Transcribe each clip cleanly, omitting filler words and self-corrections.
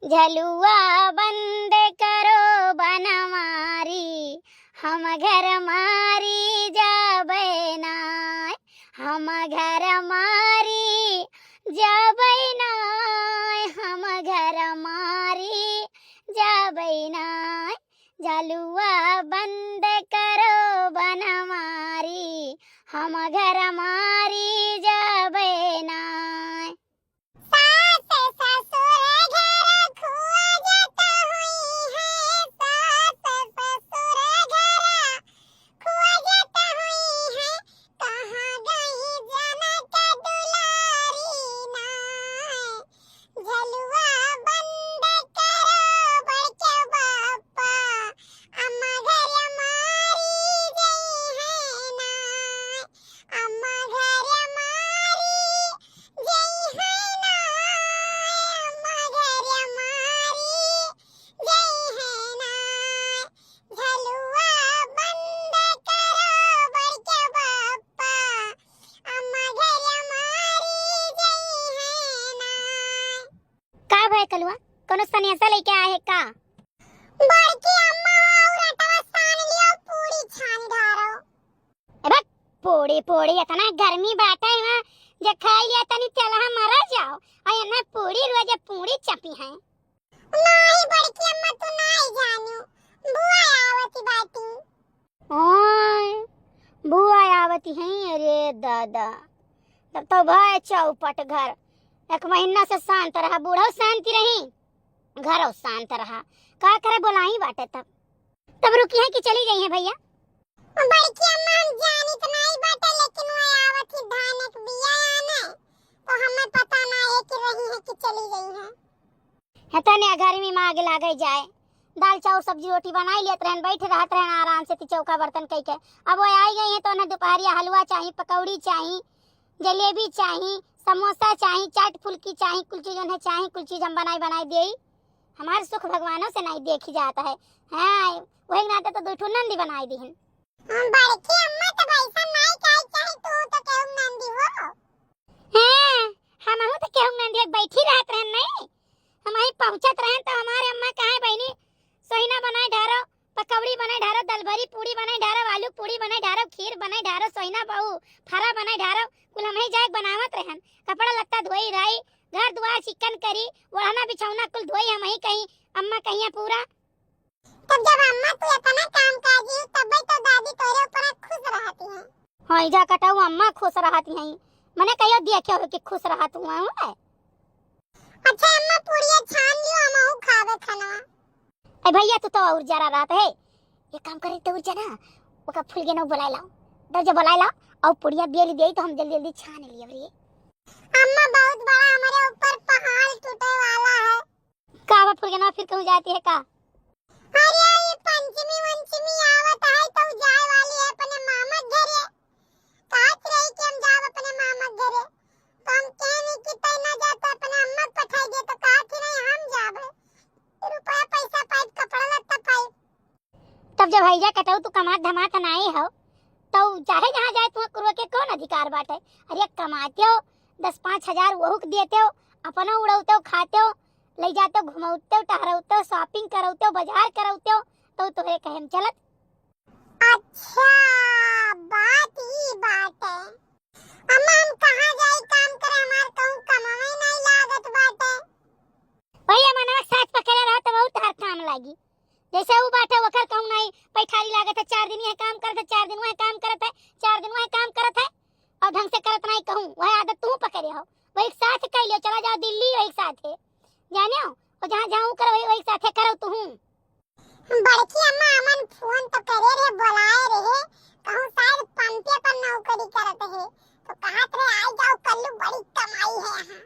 झलुआ बंद करो बनवारी, हम घर मारी जाबै नाय, हम घर मारी जाबै नाय, हम घर मारी जाबै नाय। झलुआ बंद करो बनवारी, हम घर मारी जाबै नाय। कलुआ कोनो सन्यासा लेके आए है का? बड़की अम्मा और आटा सान लियो, पूरी छान धारो। अबे पोड़ी पोड़ी इतना गर्मी बाटे है, जे खाई लिया तनी चल हम मर जाओ। आ ना पूरी रोज पूरी चपी है। नहीं बड़की अम्मा तू नहीं जानू, बुआ आवती बाटी। ओए बुआ आवती है? अरे दादा, तब तो भाई चौपट घर। एक महीना से शांत रहा, बूढ़ा शांति रही, घर शांत रहा। का करे बोलाई बाटे तब रुकी है कि चली गई है भैया? बड़की अम्मा हम जानी तो नहीं बाटे, लेकिन वो आवती धान एक बिया आने, तो हमें पता ना है कि रही है कि चली गई है। हेतने गर्मी में आग लागे जाए, दाल चावल सब्जी रोटी बनाई लेत रहन, बैठे रहत रहन आराम से चौका बर्तन कई के। अब वो आई गई है तो उन्हें दोपहरिया हलवा चाहिए, पकौड़ी चाहिए, जलेबी चाहिए, समोसा चाहिए, चाट फुल्की चाहिए, कुल चीज उन्हें चाहिए, कुल चीज हम बनाई दे। हमारे सुख भगवानों से नहीं देखी जाता है। हाँ वही नाते तो दूठो नंदी बनाई दी हैं। बड़की अम्मा तो वैसा नहीं कहे, चाहे तू तो केहू नंदी हो। हां हम तो केहू नंदी बैठी रहत रहन, नहीं हम ही पहुंचत रहन तो हमारे अम्मा कहे बहनी सोहिना बनाए ढारो, पकौड़ी बनाए ढारो, दलभरी पूड़ी बनाए ढारो, आलू पूड़ी बनाए ढारो, खीर बनाए ढारो, सोहिना बहू फरा बनाए ढारो, कुल हम ही जाए बनावत रहन। कपड़ा लत्ता धोई रही, घर दुआर चिकन करी, ओढ़ना बिछौना कुल धोई हम ही कहीं, अम्मा कहिया पूरा। तब जब अम्मा तू इतना काम काजी तब तो दादी तोरे ऊपर खुश रहती है। हां इजा कटाऊ अम्मा खुश रहती हैं, मने कहियो देखियो कि खुश रहत हुआ है। अच्छा अम्मा पूरी छान लियो, हमहू खावे खाना। ए भैया तू तो और जरा रात है, ये काम करे तो और जना ओका फूल के न बुलाए लाओ, तो जब बुलाए लाओ और पुड़िया बेल दे तो हम जल्दी जल्दी छान लिए रे। अम्मा बहुत बड़ा हमारे ऊपर पहाड़ टूटे वाला है। का वो फूल के न फिर कहूं जाती है का? अरे ये पंचमी वंचमी आवत है तो जाए वाली है अपने मामा घरे। काच रही कि हम जाव अपने मामा घरे, तो हम कहने कि तै ना जाता अपने अम्मा पठाई दे, तो कहा कि नहीं हम जावे, रुपया पैसा पाइप कपड़ा लत्ता पाइप। तब जब भैया कटाऊ तू कमात धमात नाए हो तो चाहे जहां जाए तू कुरवा के कौन अधिकार बाटे? अरे कमाते हो 10-5 हजार वहू के देते हो, अपना उड़ाते हो, खाते हो, ले जाते हो, घुमाते हो, टहराते हो, शॉपिंग कराते हो, बाजार कराते हो, तो तोहरे कहे हम चलत। अच्छा बात ही बात है। अम्मा हम कहां जाई काम करे, हमार कहूं कमावे नहीं लागत बाटे। भैया मनवा साथ पकड़े रहो तो बहुत हर काम लागी। जैसे वो बाटे वकर कहूं नहीं पैठारी लागत है, 4 दिन यह काम करत है, 4 दिन वह काम करत है, 4 दिन वह काम करत है, और ढंग से करत नहीं कहूं वह आदत तू पकड़े हो। वो एक साथ कह लियो, चला जाओ दिल्ली एक साथ है जाने हो, और जहां जाऊं करो वही एक साथ करो तू। बड़की अम्मा अमन फोन तो करे रे, बुलाए रहे, कहूं शायद पंपे पर नौकरी करत है, तो कहत रहे आई जाओ कल्लू बड़ी कमाई है यहाँ।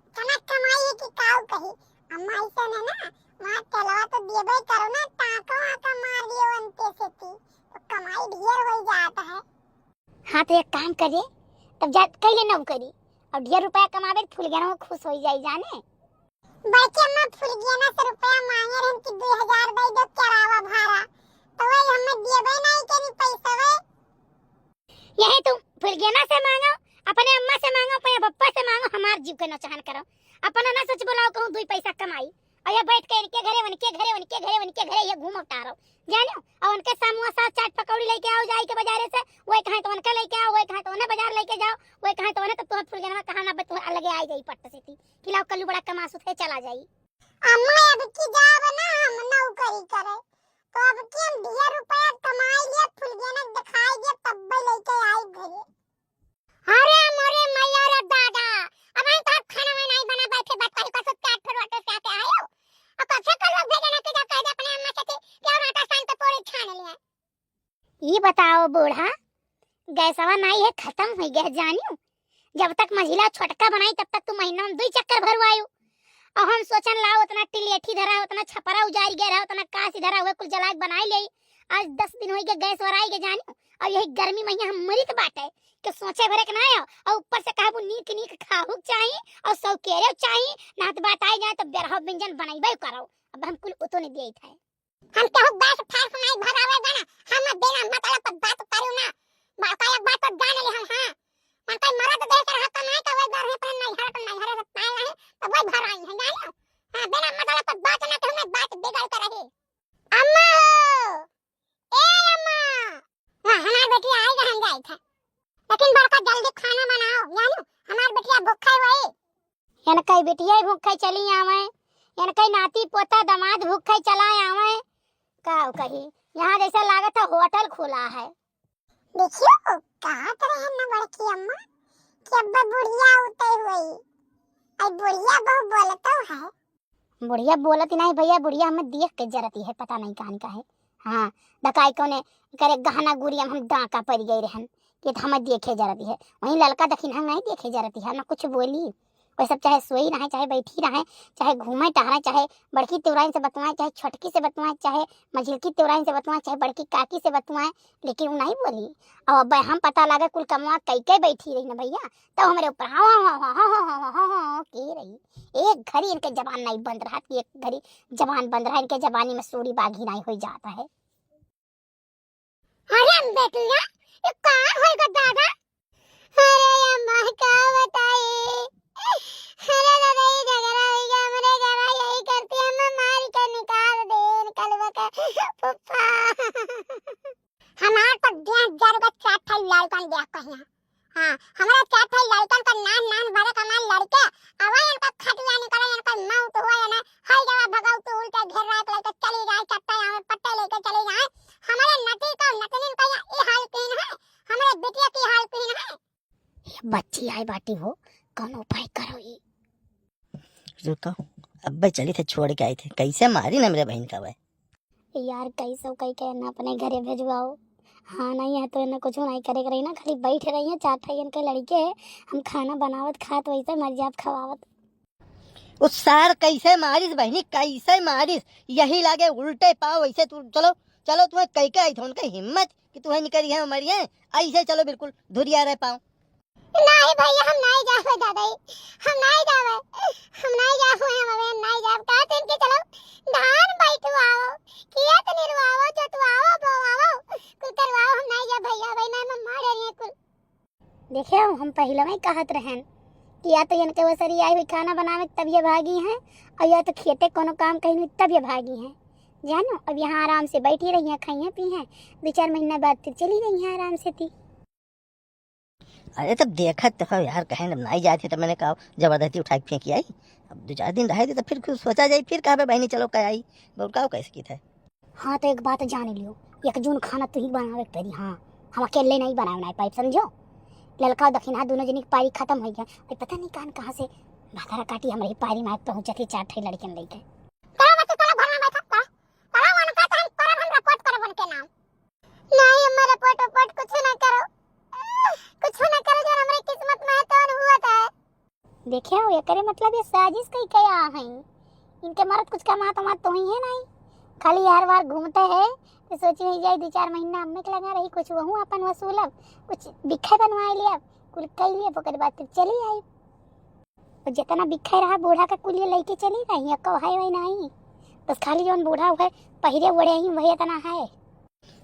इतना कमाई है कि काऊ कही। अम्मा ऐसा है ना, वहाँ तेलवा तो देबे करो ना, टाका वाका मार दियो अंते से ती, तो कमाई ढेर हो जाता है। हाँ तो एक काम करिए, तब जा कहिए नौकरी और 1.5 रुपया कमावे फूल गया खुश हो जाई जाने। बड़की अम्मा फुलगियाना से रुपया मांगे रहन कि 2000 दे दो किराया भाड़ा, तो वही हमें देबे नहीं के पैसा वे। यही तुम फुलगियाना से मांगो, अपने अम्मा से मांगो, अपने पप्पा से मांगो, हमार जीव के नौचान करो। अपना ना सोच बोलाओ कहूं 2 पैसा कमाई और ये बैठ के इनके घरे उनके घरे उनके घरे उनके घरे ये घूम उठा रहो जानो। और उनके समोसा चाट पकौड़ी लेके आओ जाई के बाजारे से, वो कहां तो उनका लेके आओ, वो कहां तो उन्हें बाजार लेके जाओ, वो कहां तो उन्हें तो तुम फुल जनवा कहां ना तो अलग आई जाई पट्ट से थी खिलाओ कल्लू बड़ा कमासु थे चला जाई। अम्मा अब की जाब ना हम नौकरी करे तो अब की हम 20 रुपया कमाई लिए फुल जनक दिखाई दे तब लेके आई घरे। अरे मोरे मैया रे दादा अब हम तो खाना में नहीं बना बैठे बात करी कसो चाट फिर वाटर से आके आयो अब कब से कर लोग भेजना के जा कह दे अपने अम्मा से कि और आटा सान तो पूरी छान लिया। ये बताओ बूढ़ा गैसवा नहीं है खत्म हो गया जानियो, जब तक मझिला छोटका बनाई तब तक तू महीना में 2 चक्कर भरवायो। और हम सोचन लाओ उतना टिलेठी धरा उतना छपरा उजाड़ गया रहा उतना कासी धरा हुए कुल जलाक बनाई ले। आज 10 दिन हो गए गैस वराई के जानियो, और यही गर्मी में हम मरित बाटे कि सोचे भरे के ना आयो और ऊपर से कहबू नीक नीक खाहू चाहिए और सौ केरे चाहिए ना तो बात आई जाए तो बेरह व्यंजन बनाइबे करो। अब हम कुल उतो नहीं देई था हम कहू बात ठास नहीं भरावे गाना हम देना मतलब पर बात करू ना बाका एक बात तो जान ले हम। हां मन कोई मरद देख रहा तो नहीं तो वे घर पर नहीं हर तो नहीं हर पाए नहीं तो वही भराई है जानो। हां बिना मतलब पर बात ना तो हमें बात बिगड़ कर रही। अम्मा ए अम्मा हां हमार बेटी आई रहन गई था लेकिन बड़का जल्दी खाना बनाओ जानो हमार बेटिया भूखा है वही। यानी कई बेटिया भूखे चली आवे यानी कई नाती पोता दामाद भूखे चला आवे का कही यहाँ जैसा लागत है होटल खुला है। देखियो कहा करे है ना बड़की अम्मा कि अब बुढ़िया उते हुई आई बुढ़िया बहु बोलतो है। बुढ़िया बोलती नहीं भैया बुढ़िया हमें देख के जरती है पता नहीं कहां का है। हाँ दकाई कोने करे गहना गुड़िया हम डाका पड़ गई रहन कि हमें देखे जरती है, वहीं लड़का दखिन हम नहीं देखे जरती है ना कुछ बोली वो सब चाहे सोई रहे चाहे बैठी रहे चाहे घूमे टहरे चाहे बड़की तिवराइन से बतवाए चाहे छोटकी से बतवाए चाहे मझिलकी तिवराइन से बतवाए चाहे बड़की काकी से बतवाए लेकिन वो नहीं बोली। और अब हम पता लगा कुल कमवा कई बैठी रही ना भैया तो हमारे ऊपर हाँ की रही। एक घड़ी इनके जबान नहीं बंद रहा कि एक घड़ी जबान बंद रहा इनके जबानी में सूरी बागी नहीं हो जाता है। अरे बेटिया ये कहां होएगा दादा। अरे अम्मा क्या बताए अरे दादा ये झगड़ा हो गया मेरे घर यही करती है मैं मार के निकाल दे निकलवा का पप्पा हमार पर 10,000 का चाट था लड़कन दिया कहिया। हां हमारा चाट था लड़कन का नान भरे कमाल लड़के अवा इनका खटिया निकला इनका मौत हुआ है ना हाय जवा भगाओ तो उल्टा घेर रात लेके चली जाए चट्टा यहां पट्टे लेके चली जाए हमारे नटी का नटनिन का ये हाल पीन है हमारे बिटिया की हाल पीन है। बच्ची आई बाटी हो कौन उपाय करो ये रुको अब्बे चली थे छोड़ के आई थे कैसे मारी ना मेरे बहन का भाई यार कैसे कई के ना अपने घरे भेजवाओ। हाँ नहीं है तो इन्हें कुछ नहीं करे रही ना खाली बैठ रही है चाट है इनके लड़के है हम खाना बनावत खात वैसे मर्जी आप खवावत। उस सार कैसे मारिस बहनी कैसे मारिस यही लागे उल्टे पाव ऐसे तू चलो चलो तुम्हें कह के आई थी उनका हिम्मत कि तुम्हें निकली है मरिए ऐसे चलो बिल्कुल धुरिया रह पाओ। नहीं भैया हम नहीं जावे दादाई हम नहीं जावे हम नहीं जाव कहते इनके चलो धान बैठवाओ किया तो निर्वाओ जोतवाओ बोवाओ कुल करवाओ हम नहीं जा भैया भाई ना मैं मार रही है कुल। देखियो हम पहले में कहत रहन कि या तो इनके वसरी आई हुई खाना बनावे तब ये भागी हैं और या तो खेते कोनो काम कहीं तब ये भागी हैं जानो। अब यहाँ आराम से बैठी रही हैं खाई हैं पी हैं 2-4 महीना बाद फिर चली गई हैं आराम से थी। अरे तब देखा तो यार कहें नहीं जाती तो मैंने कहा जबरदस्ती उठा के फेंकी आई अब 2-4 दिन रहे थे तो फिर सोचा जाए फिर कहा बहनी चलो कह आई बोल का कैसे की था। हाँ तो एक बात जान लियो 1 जून खाना तू ही बनावे पड़ी। हाँ हम अकेले नहीं बनावे नहीं पाइप समझो ललका दक्षिणा दोनों जनी की पारी खत्म हो गया और पता नहीं कान कहाँ से भागरा काटी हमारी पारी में पहुंचे थी 4 लड़के लेके। नहीं हमारा पट कुछ ना करो जो हमारी किस्मत में है तो हुआ था। देखियो ये करे मतलब ये साजिश कई क्या है इनके मरद कुछ कमात तो ही है नहीं खाली हर बार घूमते है तो सोच नहीं जाए 2-4 महीना अम्मे के लगा रही कुछ वहू अपन वसूलब कुछ बिखे बनवाए लिया कुल कई लिए ओकर बाद फिर चली आई और जितना बिखे रहा बूढ़ा का कुल लेके चली रही है है वही नहीं बस खाली जो बूढ़ा है पहिरे ओढ़े ही वही इतना है।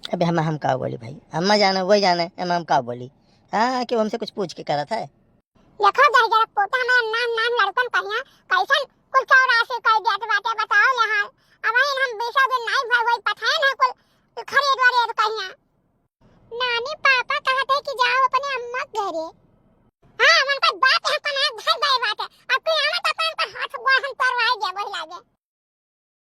अबे हम का बोली भाई अम्मा जाना वही जाना हम का बोली हाँ कि हमसे कुछ पूछ के करा था। देखो जरा पोता हमारा नाम लड़कन कहिया कैसन कुल 84 कह दिया तो बातें बताओ रे